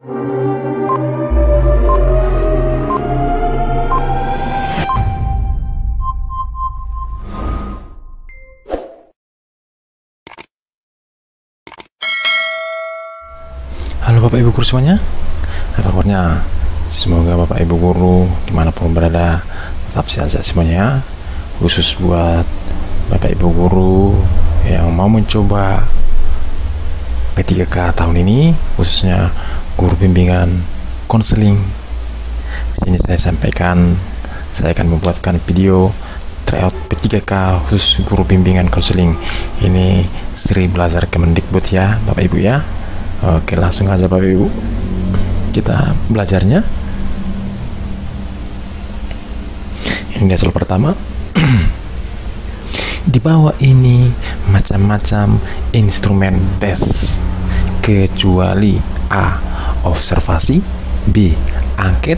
Halo Bapak Ibu Guru semuanya, apa kabarnya? Semoga Bapak Ibu Guru dimanapun berada tetap sehat semuanya. Khusus buat Bapak Ibu Guru yang mau mencoba P3K tahun ini, khususnya guru bimbingan konseling. Sini saya sampaikan, saya akan membuatkan video tryout P3K khusus guru bimbingan konseling. Ini Sri Belajar Kemendikbud ya Bapak Ibu ya. Oke, langsung aja Bapak Ibu kita belajarnya. Ini dasar pertama. Di bawah ini macam-macam instrumen tes, kecuali A. observasi, B. angket,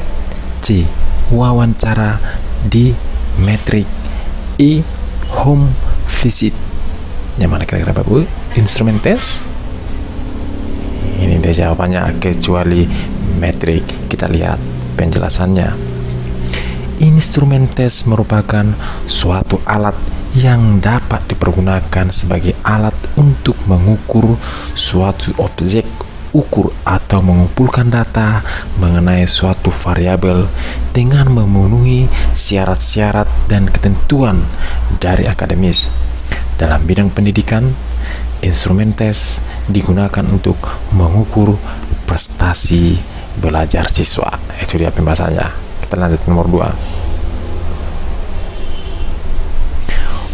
C. wawancara, D. metrik, E. home visit. Yang mana kira-kira Bapak Ibu instrumen tes? Ini dia jawabannya, kecuali metrik. Kita lihat penjelasannya. Instrumen tes merupakan suatu alat yang dapat dipergunakan sebagai alat untuk mengukur suatu objek ukur atau mengumpulkan data mengenai suatu variabel dengan memenuhi syarat-syarat dan ketentuan dari akademis. Dalam bidang pendidikan, instrumen tes digunakan untuk mengukur prestasi belajar siswa. Itu dia pembahasannya. Kita lanjut nomor 2.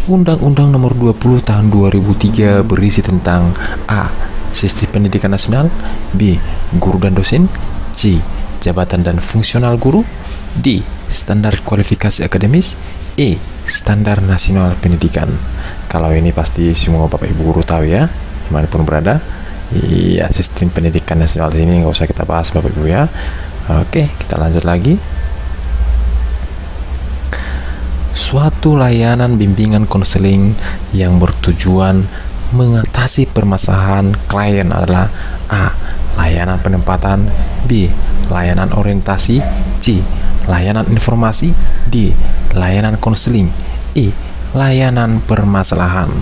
Undang-Undang Nomor 20 Tahun 2003 berisi tentang A. Sistem Pendidikan Nasional, B. Guru dan dosen, C. Jabatan dan fungsional guru, D. Standar kualifikasi akademis, E. Standar Nasional Pendidikan. Kalau ini pasti semua Bapak Ibu guru tahu ya, dimanapun berada. Iya, sistem pendidikan nasional ini nggak usah kita bahas Bapak Ibu ya. Oke, kita lanjut lagi. Suatu layanan bimbingan konseling yang bertujuan mengatasi permasalahan klien adalah A. layanan penempatan, B. layanan orientasi, C. layanan informasi, D. layanan konseling, E. layanan permasalahan.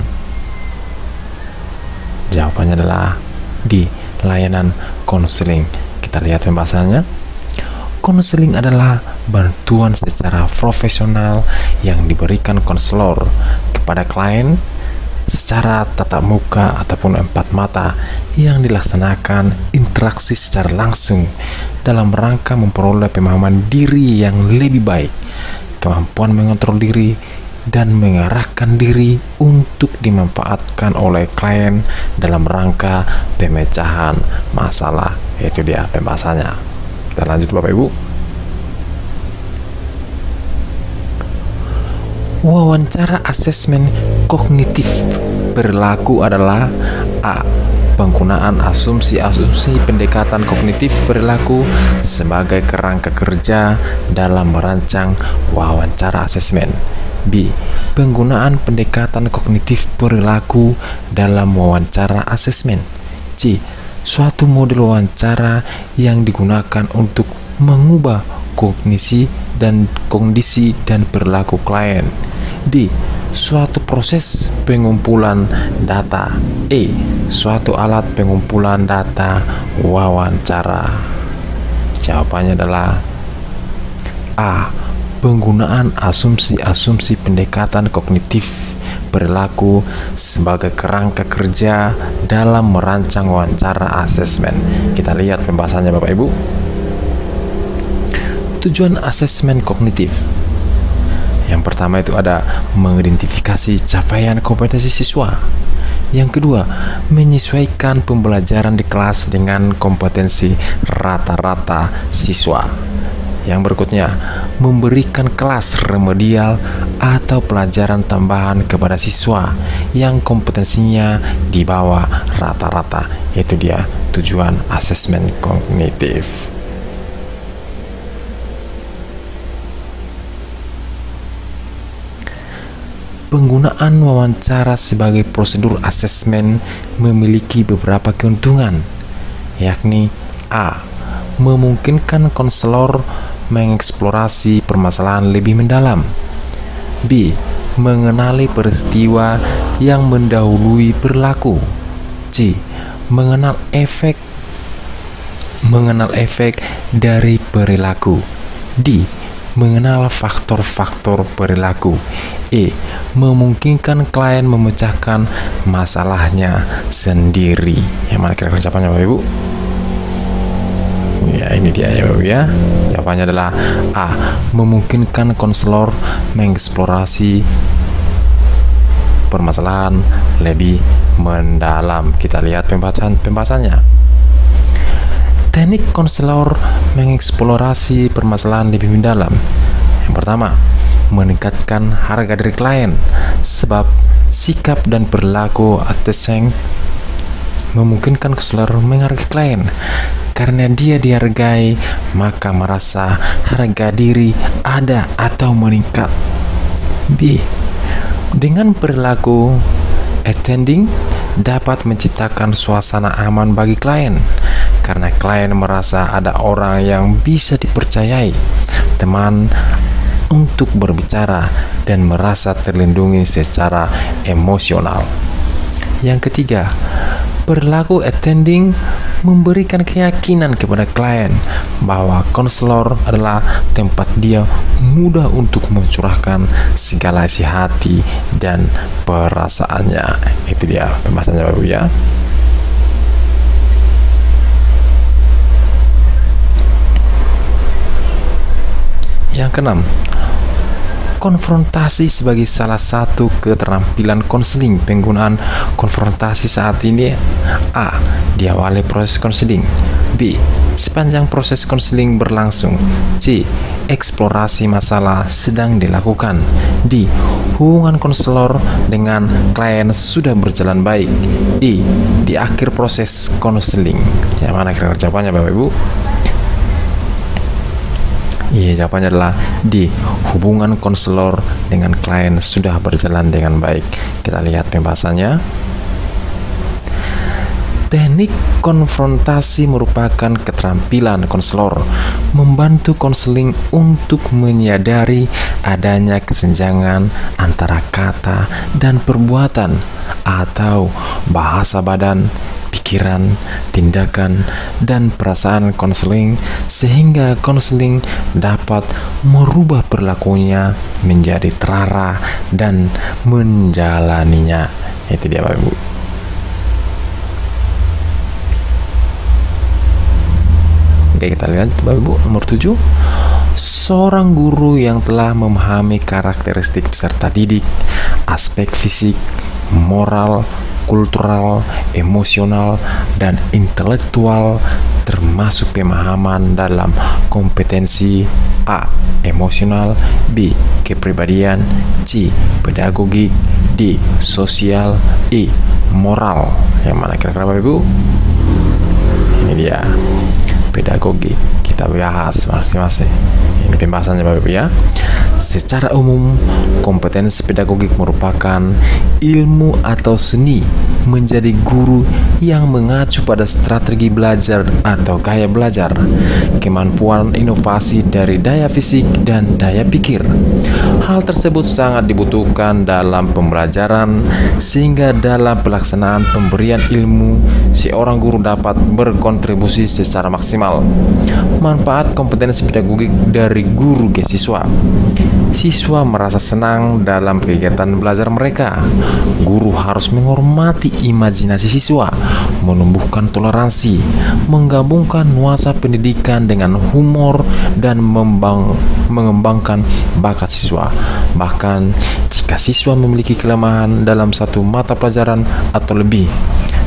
Jawabannya adalah D. layanan konseling. Kita lihat pembahasannya. Konseling adalah bantuan secara profesional yang diberikan konselor kepada klien secara tatap muka ataupun empat mata yang dilaksanakan interaksi secara langsung dalam rangka memperoleh pemahaman diri yang lebih baik, kemampuan mengontrol diri, dan mengarahkan diri untuk dimanfaatkan oleh klien dalam rangka pemecahan masalah. Itu dia pembahasannya. Kita lanjut Bapak Ibu. Wawancara asesmen kognitif perilaku adalah A. penggunaan asumsi-asumsi pendekatan kognitif perilaku sebagai kerangka kerja dalam merancang wawancara asesmen. B. penggunaan pendekatan kognitif perilaku dalam wawancara asesmen. C. suatu model wawancara yang digunakan untuk mengubah kognisi dan kondisi dan perilaku klien. D. suatu proses pengumpulan data. E. suatu alat pengumpulan data wawancara. Jawabannya adalah A. penggunaan asumsi-asumsi pendekatan kognitif perilaku sebagai kerangka kerja dalam merancang wawancara asesmen. Kita lihat pembahasannya Bapak Ibu. Tujuan asesmen kognitif. Yang pertama itu ada mengidentifikasi capaian kompetensi siswa. Yang kedua, menyesuaikan pembelajaran di kelas dengan kompetensi rata-rata siswa. Yang berikutnya, memberikan kelas remedial atau pelajaran tambahan kepada siswa yang kompetensinya di bawah rata-rata. Itu dia tujuan asesmen kognitif. Penggunaan wawancara sebagai prosedur asesmen memiliki beberapa keuntungan, yakni A. memungkinkan konselor mengeksplorasi permasalahan lebih mendalam. B. Mengenali peristiwa yang mendahului perilaku. C. Mengenal efek dari perilaku. D. Mengenal faktor-faktor perilaku. E. Memungkinkan klien memecahkan masalahnya sendiri. Yang mana kira-kira jawabannya Bapak Ibu? Ya, ini dia ya Bapak Ibu ya. Jawabannya adalah A. Memungkinkan konselor mengeksplorasi permasalahan lebih mendalam. Kita lihat pembahasannya. Teknik konselor mengeksplorasi permasalahan lebih mendalam. Yang pertama, meningkatkan harga diri klien, sebab sikap dan perilaku attaching memungkinkan konselor menghargai klien. Karena dia dihargai, maka merasa harga diri ada atau meningkat. B. Dengan perilaku attending dapat menciptakan suasana aman bagi klien, karena klien merasa ada orang yang bisa dipercayai, teman untuk berbicara, dan merasa terlindungi secara emosional. Yang ketiga, perilaku attending memberikan keyakinan kepada klien bahwa konselor adalah tempat dia mudah untuk mencurahkan segala isi hati dan perasaannya. Itu dia pembahasannya Bapak Ibu ya. Yang keenam, konfrontasi sebagai salah satu keterampilan konseling. Penggunaan konfrontasi saat ini: A. Diawali proses konseling. B. Sepanjang proses konseling berlangsung. C. Eksplorasi masalah sedang dilakukan. D. Hubungan konselor dengan klien sudah berjalan baik. E. Di akhir proses konseling. Yang mana kira-kira jawabannya Bapak Ibu? Iya, jawabannya adalah D. Hubungan konselor dengan klien sudah berjalan dengan baik. Kita lihat pembahasannya. Teknik konfrontasi merupakan keterampilan konselor membantu konseling untuk menyadari adanya kesenjangan antara kata dan perbuatan atau bahasa badan, pikiran, tindakan, dan perasaan konseling, sehingga konseling dapat merubah perilakunya menjadi terarah dan menjalaninya. Itu dia Bapak Ibu. Oke, kita lihat Bapak Ibu nomor 7. Seorang guru yang telah memahami karakteristik peserta didik, aspek fisik, moral, kultural, emosional, dan intelektual, termasuk pemahaman dalam kompetensi A. Emosional, B. Kepribadian, C. Pedagogik, D. Sosial, E. Moral. Yang mana kira-kira Bapak Ibu? Ini dia pedagogik. Kita bahas masing-masing. Ini pembahasannya Bapak Ibu ya. Secara umum, kompetensi pedagogik merupakan ilmu atau seni menjadi guru yang mengacu pada strategi belajar atau gaya belajar, kemampuan inovasi dari daya fisik dan daya pikir. Hal tersebut sangat dibutuhkan dalam pembelajaran, sehingga dalam pelaksanaan pemberian ilmu, seorang guru dapat berkontribusi secara maksimal. Manfaat kompetensi pedagogik dari guru ke siswa. Siswa merasa senang dalam kegiatan belajar mereka. Guru harus menghormati imajinasi siswa, menumbuhkan toleransi, menggabungkan nuansa pendidikan dengan humor, dan mengembangkan bakat siswa. Bahkan jika siswa memiliki kelemahan dalam satu mata pelajaran atau lebih.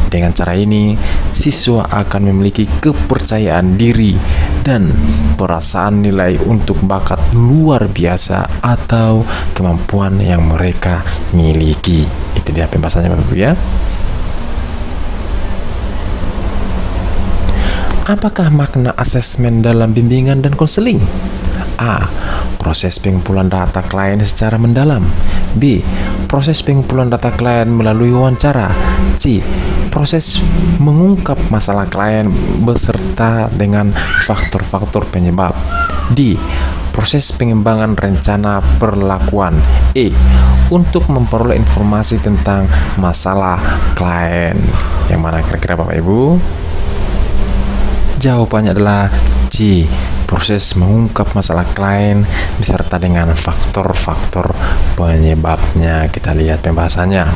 Dengan cara ini, siswa akan memiliki kepercayaan diri dan perasaan nilai untuk bakat luar biasa atau kemampuan yang mereka miliki. Itu dia pembahasannya Bapak Ibu ya. Apakah makna asesmen dalam bimbingan dan konseling? A. Proses pengumpulan data klien secara mendalam. B. Proses pengumpulan data klien melalui wawancara. C. Proses mengungkap masalah klien beserta dengan faktor-faktor penyebab. D. Proses pengembangan rencana perlakuan. E. Untuk memperoleh informasi tentang masalah klien. Yang mana kira-kira Bapak Ibu? Jawabannya adalah C. Proses mengungkap masalah klien beserta dengan faktor-faktor penyebabnya. Kita lihat pembahasannya.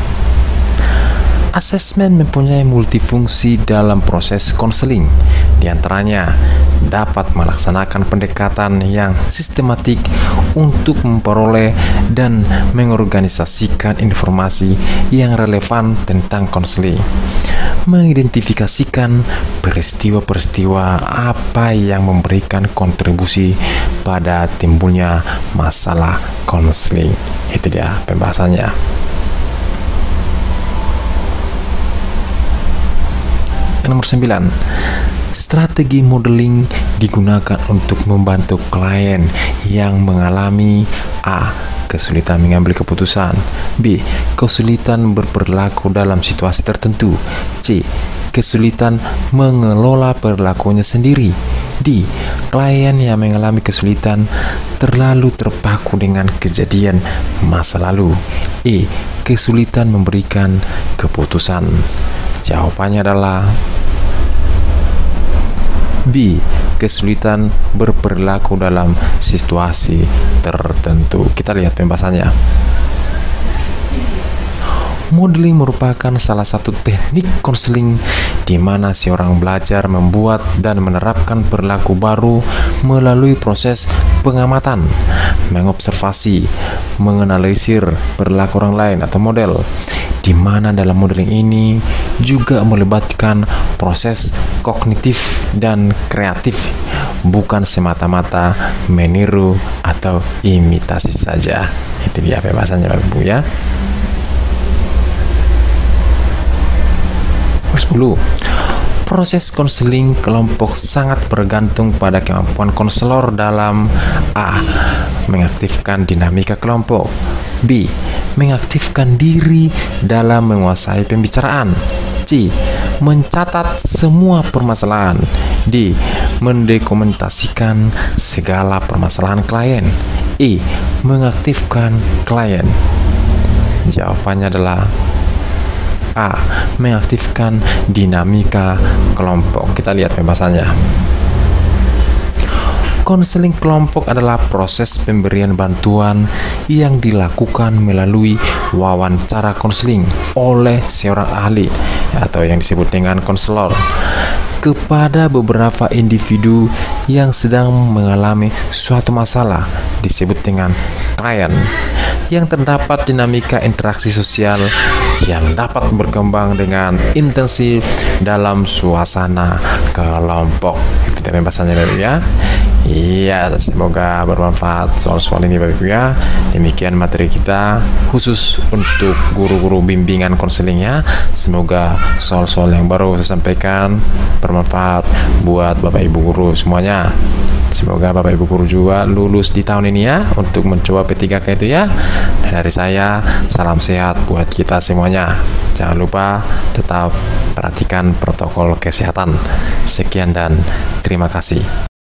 Asesmen mempunyai multifungsi dalam proses konseling. Di antaranya dapat melaksanakan pendekatan yang sistematik untuk memperoleh dan mengorganisasikan informasi yang relevan tentang konseling, mengidentifikasikan peristiwa-peristiwa apa yang memberikan kontribusi pada timbulnya masalah konseling. Itu dia pembahasannya. Nomor 9. Strategi modeling digunakan untuk membantu klien yang mengalami A. Kesulitan mengambil keputusan. B. Kesulitan berperilaku dalam situasi tertentu. C. Kesulitan mengelola perilakunya sendiri. D. Klien yang mengalami kesulitan terlalu terpaku dengan kejadian masa lalu. E. Kesulitan memberikan keputusan. Jawabannya adalah B. Kesulitan berperilaku dalam situasi tertentu. Kita lihat pembahasannya. Modeling merupakan salah satu teknik konseling di mana seorang belajar membuat dan menerapkan perilaku baru melalui proses pengamatan, mengobservasi, menganalisir perilaku orang lain atau model, di mana dalam modeling ini juga melibatkan proses kognitif dan kreatif, bukan semata-mata meniru atau imitasi saja. Itu dia pembahasannya Bapak Ibu ya. 10. Proses konseling kelompok sangat bergantung pada kemampuan konselor dalam A. Mengaktifkan dinamika kelompok. B. Mengaktifkan diri dalam menguasai pembicaraan. C. Mencatat semua permasalahan. D. Mendokumentasikan segala permasalahan klien. E. Mengaktifkan klien. Jawabannya adalah A. Mengaktifkan dinamika kelompok. Kita lihat pembahasannya. Konseling kelompok adalah proses pemberian bantuan yang dilakukan melalui wawancara konseling oleh seorang ahli atau yang disebut dengan konselor kepada beberapa individu yang sedang mengalami suatu masalah disebut dengan klien, yang terdapat dinamika interaksi sosial yang dapat berkembang dengan intensif dalam suasana kelompok. Itu pembahasannya Bapak Ibu ya. Iya, semoga bermanfaat soal-soal ini Bapak Ibu ya. Demikian materi kita khusus untuk guru-guru bimbingan konseling ya. Semoga soal-soal yang baru saya sampaikan bermanfaat buat Bapak Ibu guru semuanya. Semoga Bapak Ibu guru juga lulus di tahun ini ya untuk mencoba P3K itu ya. Dan dari saya salam sehat buat kita semuanya. Jangan lupa tetap perhatikan protokol kesehatan. Sekian dan terima kasih.